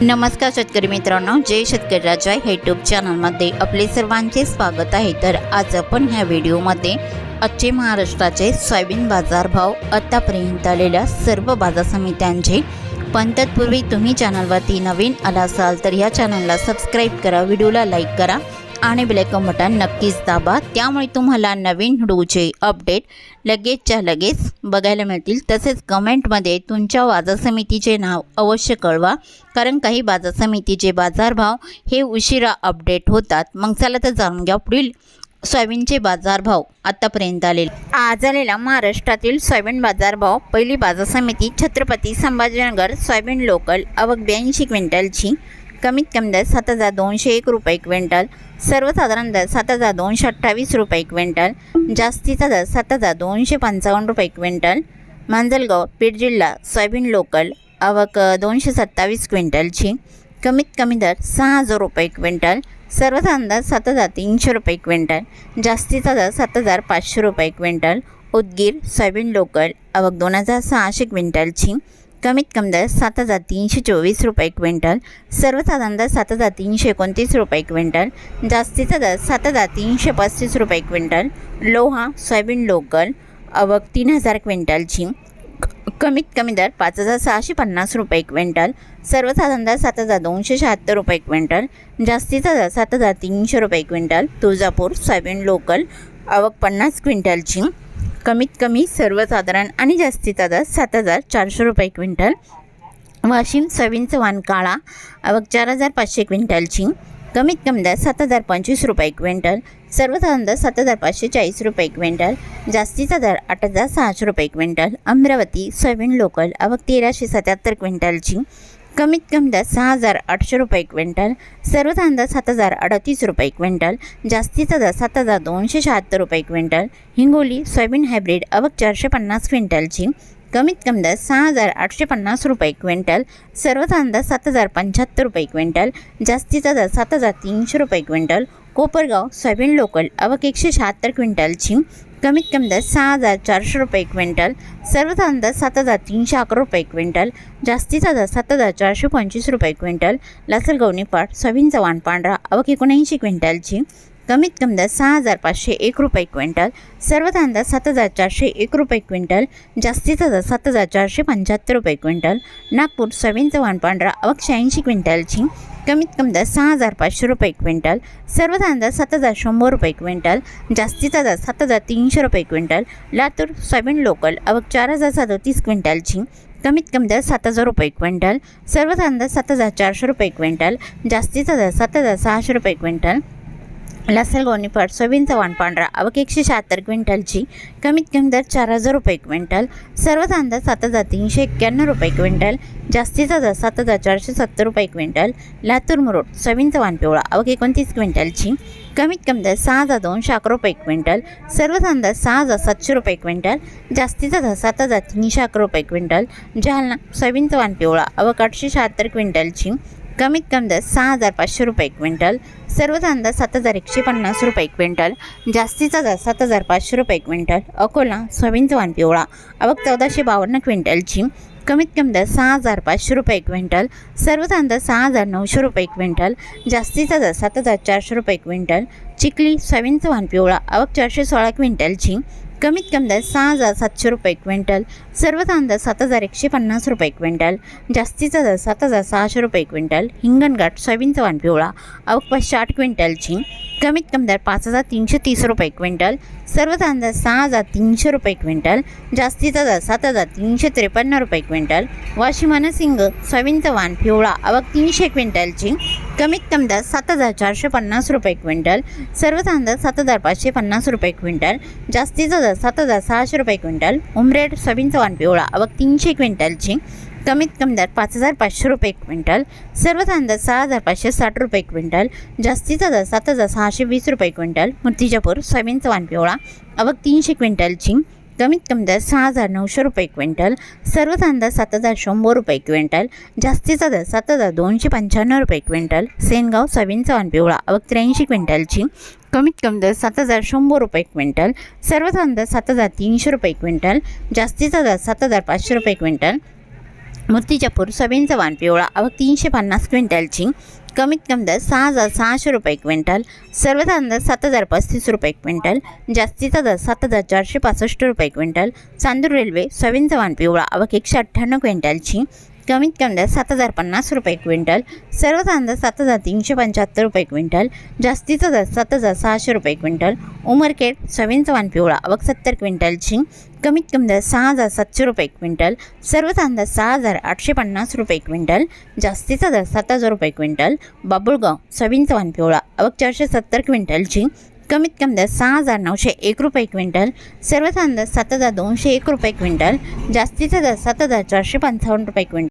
नमस्कार शेतकरी मित्रांनो, जय शेतकरी राजा यूट्यूब चॅनलमध्ये आपले सर्वांचे स्वागत आहे। तर आज आपण ह्या व्हिडिओमध्ये आजचे महाराष्ट्राचे सोयाबीन बाजारभाव, आतापर्यंत आलेल्या सर्व बाजार समित्यांचे, पण तत्पूर्वी तुम्ही चॅनलवरती नवीन आला असाल तर या चॅनलला सबस्क्राईब करा, व्हिडिओला लाईक करा आणि बेल आयकॉन बटन नक्कीच दाबा, त्यामुळे तुम्हाला नवीन व्हिडिओचे अपडेट लगेचच्या लगेच बघायला मिळतील। तसेच कमेंटमध्ये तुमच्या बाजार समितीचे नाव अवश्य कळवा, कारण काही बाजार समितीचे बाजारभाव हे उशिरा अपडेट होतात। मग चला तर जाणून घ्या पुढील सोयाबीनचे बाजारभाव आतापर्यंत आलेले। आज आलेला महाराष्ट्रातील सोयाबीन बाजारभाव। पहिली बाजार समिती छत्रपती संभाजीनगर सोयाबीन लोकल, आवक 82 क्विंटलची, कमीत कमी दर 7,201 रुपये क्विंटल, सर्वसाधारण दर 7,228 रुपये क्विंटल, जास्तीचा दर 7,255 रुपये क्विंटल। मांजलगाव बीड जिल्हा सोयाबीन लोकल, आवक 227 क्विंटलची, कमीत कमी दर 6,000 रुपये क्विंटल, सर्वसाधारण दर 7,300 रुपये क्विंटल, जास्तीचा दर 7,500 रुपये क्विंटल। उदगीर सोयाबीन लोकल, आवक 2,600 क्विंटलची, कमीत कमी दर 7,324 रुपये क्विंटल, सर्वसाधारण दर 7,329 रुपये क्विंटल, जास्तीचा दर 7,335 रुपये क्विंटल। लोहा सोयाबीन लोकल, आवक 3,000 क्विंटलची, कमीत कमी दर 5,650 रुपये क्विंटल, सर्वसाधारण दर 7,276 रुपये क्विंटल, जास्तीचा दर 7,300 रुपये क्विंटल। तुळजापूर सोयाबीन लोकल, आवक 50 क्विंटलची, कमीत कमी सर्वसाधारण आणि जास्तीचा दर 7,400 रुपये क्विंटल। वाशिम सोयाबीन चव्हाण काळा, आवक 4,500 क्विंटलची, कमीत कमी दर 7,025 रुपये क्विंटल, सर्वसाधारण दर 7,540 रुपये क्विंटल, जास्तीचा दर 8,600 रुपये क्विंटल। अमरावती सोयाबीन लोकल, आवक 1,377 क्विंटलची, कमीत कमी दर 6,800 रुपये क्विंटल, सर्वसाधारण दर 7,038 रुपये क्विंटल, जास्तीचा दर 7,276 रुपये क्विंटल। हिंगोली सोयाबीन हायब्रिड, आवक 450 क्विंटलची, कमीत कमी दर 6,850 रुपये क्विंटल, सर्वसाधारण दर 7,075 रुपये क्विंटल, जास्तीचा दर 7,300 रुपये क्विंटल। कोपरगाव सोयाबीन लोकल, आवक 176 क्विंटलची, कमीत कमी दर 6,400 रुपये क्विंटल, सर्वसाधारण दर 7,311 रुपये क्विंटल, जास्तीचा दर 7,425 रुपये क्विंटल। लासलगाव निफाड सोयाबीन चव्हाण पांढरा, आवक 79 क्विंटलची, कमीत कमी दर 6,501 रुपये क्विंटल, सर्वसाधारण दर 7,401 रुपये क्विंटल, जास्तीचा दर 7,475 रुपये क्विंटल। नागपूर सोयाबीन चव्हाण पांढरा, आवक 86 क्विंटलची, कमीत कमी दर 6,500 रुपये क्विंटल, सर्वसाधारण दर 7,100 रुपये क्विंटल, जास्तीचा दर 7,300 रुपये क्विंटल। लातूर सोयाबीन लोकल, आवक 4,037 क्विंटलची, कमीत कमी दर 7,000 रुपये क्विंटल, सर्वसाधारण दर 7,400 रुपये क्विंटल, जास्तीचा दर 7,600 रुपये क्विंटल। लासलगाव निफाड सोयाबीन चव्हाण पांढरा, आवक 176 क्विंटलची, कमीत कमी दर 4,000 रुपये क्विंटल, सर्वसाधारण दर 7,391 रुपये क्विंटल, जास्तीचा दर 7,470 रुपये क्विंटल। लातूर मुरुड सोयाबीन चव्हाण पिवळा, आवक 29 क्विंटलची, कमीत कमी दर 6,211 रुपये क्विंटल, सर्वसाधारण दर 6,700 रुपये क्विंटल, जास्तीचा दर 7,311 रुपये क्विंटल। जालना सोयाबीन चव्हाण पिवळा, आवक 876 क्विंटलची, कमीत कमी दर 6,500 रुपये क्विंटल, सर्वसाधारण दर 7,150 रुपये क्विंटल, जास्तीचा दर 7,500 रुपये क्विंटल। अकोला सोयाबीन चव्हाण पिवळा, आवक 1,452 क्विंटलची, कमीत कमी दर 6,500 रुपये क्विंटल, सर्वसाधारण दर 6,900 रुपये क्विंटल, जास्तीचा दर 7,400 रुपये क्विंटल। चिखली सोयाबीन चव्हाण पिवळा, आवक 416 क्विंटलची, कमीत कमी दर 6,700 रुपये क्विंटल, सर्वसाधारण दर 7,150 रुपये क्विंटल, जास्तीचा दर 7,600 रुपये क्विंटल। हिंगणघाट सोयाबीन चव्हाण पिवळा, आवक 508 क्विंटलची, कमीत कमी दर 5,330 रुपये क्विंटल, सर्वसाधारण दर 6,300 रुपये क्विंटल, जास्तीचा दर 7,353 रुपये क्विंटल। वाशिम सिंग सोयाबीन चव्हाण पिवळा, आवक 300 क्विंटलची, कमीत कमी दर 7,450 रुपये क्विंटल, सर्वसाधारण दर 7,550 रुपये क्विंटल, जास्तीचा दर 7,600 रुपये क्विंटल। उमरेड सोयाबीन चव्हाण पिवळा, आवक 300 क्विंटलची, कमीत कमी दर 5,500 रुपये क्विंटल, सर्वसाधारण दर 6,560 रुपये क्विंटल, जास्तीचा दर 7,620 रुपये क्विंटल। मूर्तिजापूर सोयाबीन चव्हाण पिवळा, आवक 300 क्विंटलची, कमीत कमी दर 6,900 रुपये क्विंटल, सर्वसाधारण दर 7,100 रुपये क्विंटल, जास्तीचा दर 7,295 रुपये क्विंटल। सेनगाव सोयाबीन चव्हाण पिवळा, आवक 83 क्विंटलची, कमीत कमी दर 7,100 रुपये क्विंटल, सर्वसाधारण दर 7,300 रुपये क्विंटल, जास्तीचा दर 7,500 रुपये क्विंटल। मूर्तिजापूर सोयाबीनचा वाण पिवळा आवक 350 क्विंटलची, कमीत कमी दर 6,600 रुपये क्विंटल, सर्वसाधारण दर 7,035 रुपये क्विंटल, जास्तीचा दर 7,465 रुपये क्विंटल. चांदूर रेल्वे सोयाबीनचा वाण पिवळा आवक 198 क्विंटलची, कमीत कमी दर 7,050 रुपये क्विंटल, सर्वसाधारण दर 7,375 रुपये क्विंटल, जास्तीचा दर 7,600 रुपये क्विंटल. उमरखेड सोयाबीनचा वाण पिवळा आवक 70 क्विंटलची, कमीत कमी दर 6,700 रुपये क्विंटल, सर्वसाधारण दर 6,850 रुपये क्विंटल, जास्तीचा दर 7,000 रुपये क्विंटल. बाबुळगाव सोयाबीनचा वाण पिवळा आवक 470 क्विंटलची, कमीत कमी दर 6,901 रुपये क्विंटल, सर्वसाधारण दर 7,201 रुपये क्विंटल, जास्तीचा दर 7,455 रुपये क्विंटल.